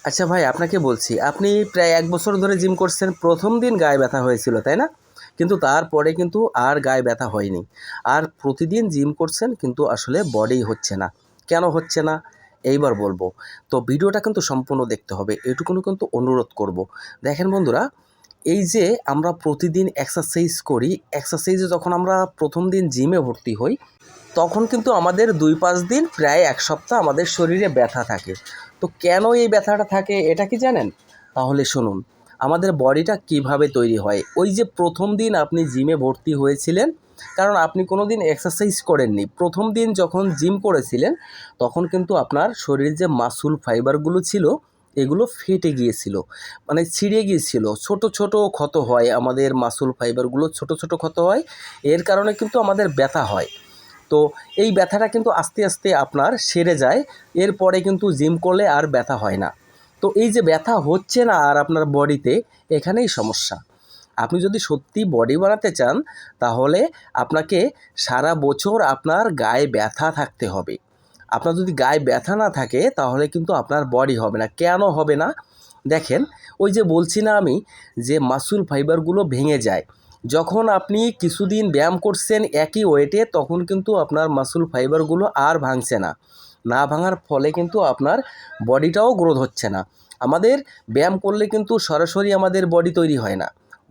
আচ্ছা ভাই, আপনাকে বলছি, আপনি প্রায় ১ বছর ধরে জিম করছেন। ১ম দিন গায়ে ব্যথা হয়েছিল, তাই না? কিন্তু তারপরে কিন্তু আর গায়ে ব্যথা হয়নি। আর প্রতিদিন জিম করছেন কিন্তু আসলে বডি হচ্ছে না। কেন হচ্ছে না? এইবার বলব। তো ভিডিওটা কিন্তু সম্পূর্ণ দেখতে হবে। এটুকুনি কিন্তু অনুরোধ করব। দেখেন বন্ধুরা, এই যে আমরা প্রতিদিন এক্সারসাইজ করি, এক্সারসাইজে যখন আমরা ১ম দিন জিমে ভর্তি হই, তখন কিন্তু আমাদের ২-৫ দিন প্রায় ১ সপ্তাহ আমাদের শরীরে ব্যথা থাকে। তো কেন এই ব্যথাটা থাকে এটা কি জানেন? তাহলে শুনুন, আমাদের বডিটা কিভাবে তৈরি হয়। ওই যে ১ম দিন আপনি জিমে ভর্তি হয়েছিলেন, কারণ আপনি কোনো দিন এক্সারসাইজ করেননি। ১ম দিন যখন জিম করেছিলেন, তখন কিন্তু আপনার শরীরে যে মাসল ফাইবারগুলো ছিল, এগুলো ফেটে গিয়েছিল। মানে ছিঁড়ে গিয়েছিল। ছোট, ছোট ক্ষত হয়, আমাদের মাসল ফাইবারগুলো ছোট, ছোট ক্ষত হয়। এর কারণে কিন্তু আমাদের ব্যথা হয়। তো এই ব্যথাটা কিন্তু আস্তে আস্তে আপনার সেরে যায়। এরপরে কিন্তু জিম করলে আর ব্যথা হয় না। তো এই যে ব্যথা হচ্ছে না আর আপনার বডিতে, এখানেই সমস্যা। আপনি যদি সত্যি বডি বানাতে চান, তাহলে আপনাকে সারা বছর আপনার গায়ে ব্যথা থাকতে হবে। আপনার যদি গায়ে ব্যথা না থাকে, তাহলে কিন্তু আপনার বডি হবে না। কেন হবে না? দেখেন, ওই যে বলছি না আমি, যে মাসল ফাইবারগুলো ভেঙে যায়। যখন আপনি কিছুদিন ব্যায়াম করছেন একই ওয়েটে, তখন কিন্তু আপনার মাসল ফাইবারগুলো আর ভাঙছে না। না ভাঙার ফলে কিন্তু আপনার বডিটাও গ্রোথ হচ্ছে না। আমাদের ব্যায়াম করলে কিন্তু সরাসরি আমাদের বডি তৈরি হয় না।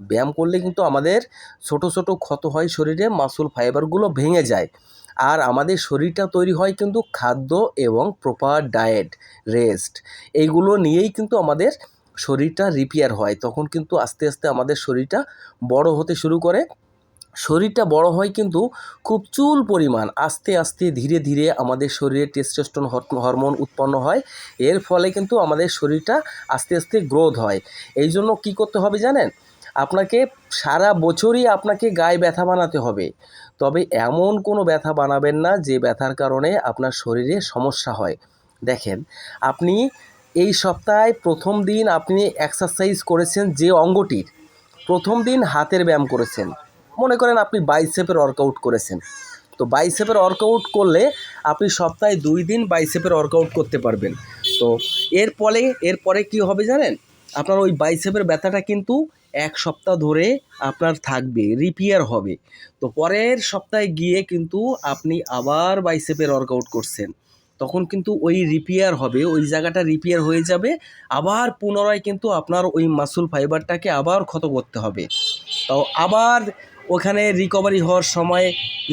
ব্যায়াম করলে কিন্তু আমাদের ছোট ছোট ক্ষত হয় শরীরে, মাসল ফাইবারগুলো ভেঙে যায়। আর আমাদের শরীরটা তৈরি হয় কিন্তু খাদ্য এবং প্রপার ডায়েট, রেস্ট, এইগুলো নিয়েই কিন্তু আমাদের শরীরটা রিপেয়ার হয়। তখন কিন্তু আস্তে আস্তে আমাদের শরীরটা বড় হতে শুরু করে। শরীরটা বড় হয় কিন্তু খুব চুল পরিমাণ। আস্তে আস্তে ধীরে ধীরে আমাদের শরীরে টেস্টোস্টেরন হরমোন উৎপন্ন হয়। এর ফলে কিন্তু আমাদের শরীরটা আস্তে আস্তে গ্রোথ হয়। এই জন্য কী করতে হবে জানেন? আপনাকে সারা বছরই আপনাকে গায়ে ব্যথা বানাতে হবে। তবে এমন কোনো ব্যথা বানাবেন না যে ব্যথার কারণে আপনার শরীরে সমস্যা হয়। দেখেন, আপনি এই সপ্তাহে ১ম দিন আপনি এক্সারসাইজ করেছেন যে অঙ্গটির, ১ম দিন হাতের ব্যায়াম করেছেন। মনে করেন আপনি বাইসেপের ওয়ার্কআউট করেছেন। তো বাইসেপের ওয়ার্কআউট করলে আপনি সপ্তাহে ২ দিন বাইসেপের ওয়ার্কআউট করতে পারবেন। তো এরপরে কী হবে জানেন? আপনার ওই বাইসেপের ব্যথাটা কিন্তু ১ সপ্তাহ ধরে আপনার থাকবে, রিপেয়ার হবে। তো পরের সপ্তাহে গিয়ে কিন্তু আপনি আবার বাইসেপের ওয়ার্কআউট করছেন। তখন কিন্তু ওই রিপেয়ার হবে, ওই জায়গাটা রিপেয়ার হয়ে যাবে। আবার পুনরায় কিন্তু আপনার ওই মাসল ফাইবারটাকে আবার ক্ষত করতে হবে। তো আবার ওখানে রিকভারি হওয়ার সময়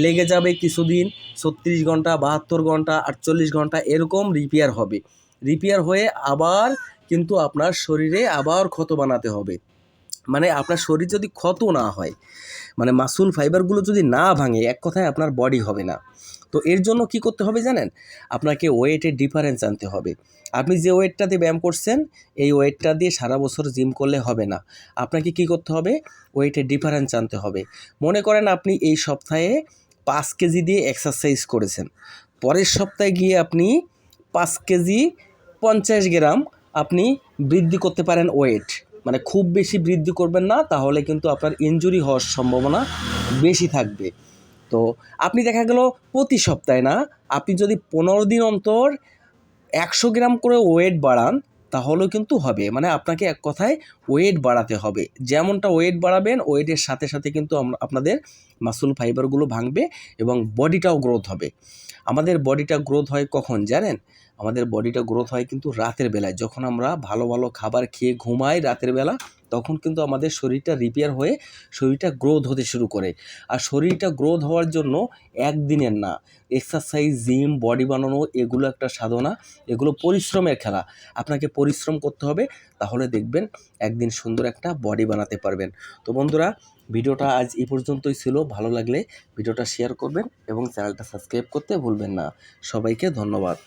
লেগে যাবে কিছুদিন। ৩৬ ঘন্টা, ৭২ ঘন্টা, ৪৮ ঘন্টা এরকম রিপেয়ার হবে। রিপেয়ার হয়ে আবার কিন্তু আপনার শরীরে আবার ক্ষত বানাতে হবে। মানে আপনার শরীর যদি ক্ষত না হয়, মানে মাসল ফাইবারগুলো যদি না ভাঙে, এক কথায় আপনার বডি হবে না। তো এর জন্য কি করতে হবে জানেন? আপনাকে ওয়েটের ডিফারেন্স আনতে হবে। আপনি যে ওয়েটটাতে ব্যায়াম করছেন, এই ওয়েটটা দিয়ে সারা বছর জিম করলে হবে না। আপনাকে কি করতে হবে? ওয়েটের ডিফারেন্স আনতে হবে। মনে করেন আপনি এই সপ্তাহে ৫ কেজি দিয়ে এক্সারসাইজ করেছেন। পরের সপ্তাহে গিয়ে আপনি ৫ কেজি ৫০ গ্রাম আপনি বৃদ্ধি করতে পারেন ওয়েট। মানে খুব বেশি বৃদ্ধি করবেন না, তাহলে কিন্তু আপনার ইনজুরি হওয়ার সম্ভাবনা বেশি থাকবে। তো আপনি দেখা গেল প্রতি সপ্তাহে না, আপনি যদি ১৫ দিন অন্তর ১০০ গ্রাম করে ওয়েট বাড়ান, তাহলেও কিন্তু হবে। মানে আপনাকে এক কথায় ওয়েট বাড়াতে হবে। যেমনটা ওয়েট বাড়াবেন, ওয়েটের সাথে সাথে কিন্তু আপনাদের মাসল ফাইবারগুলো ভাঙবে এবং বডিটাও গ্রোথ হবে। আমাদের বডিটা গ্রোথ হয় কখন জানেন? আমাদের বডিটা গ্রোথ হয় কিন্তু রাতের বেলায়। যখন আমরা ভালো ভালো খাবার খেয়ে ঘুমাই রাতের বেলা, তখন কিন্তু আমাদের শরীরটা রিপেয়ার হয়ে শরীরটা গ্রোথ হতে শুরু করে। আর শরীরটা গ্রোথ হওয়ার জন্য একদিনের না, এক্সারসাইজ, জিম, বডি বানানো এগুলো একটা সাধনা, এগুলো পরিশ্রমের খেলা। আপনাকে পরিশ্রম করতে হবে, তাহলে দেখবেন একদিন সুন্দর একটা বডি বানাতে পারবেন। তো বন্ধুরা, ভিডিওটা আজ এই পর্যন্তই ছিল। ভালো লাগলে ভিডিওটা শেয়ার করবেন এবং চ্যানেলটা সাবস্ক্রাইব করতে ভুলবেন না। সবাইকে ধন্যবাদ।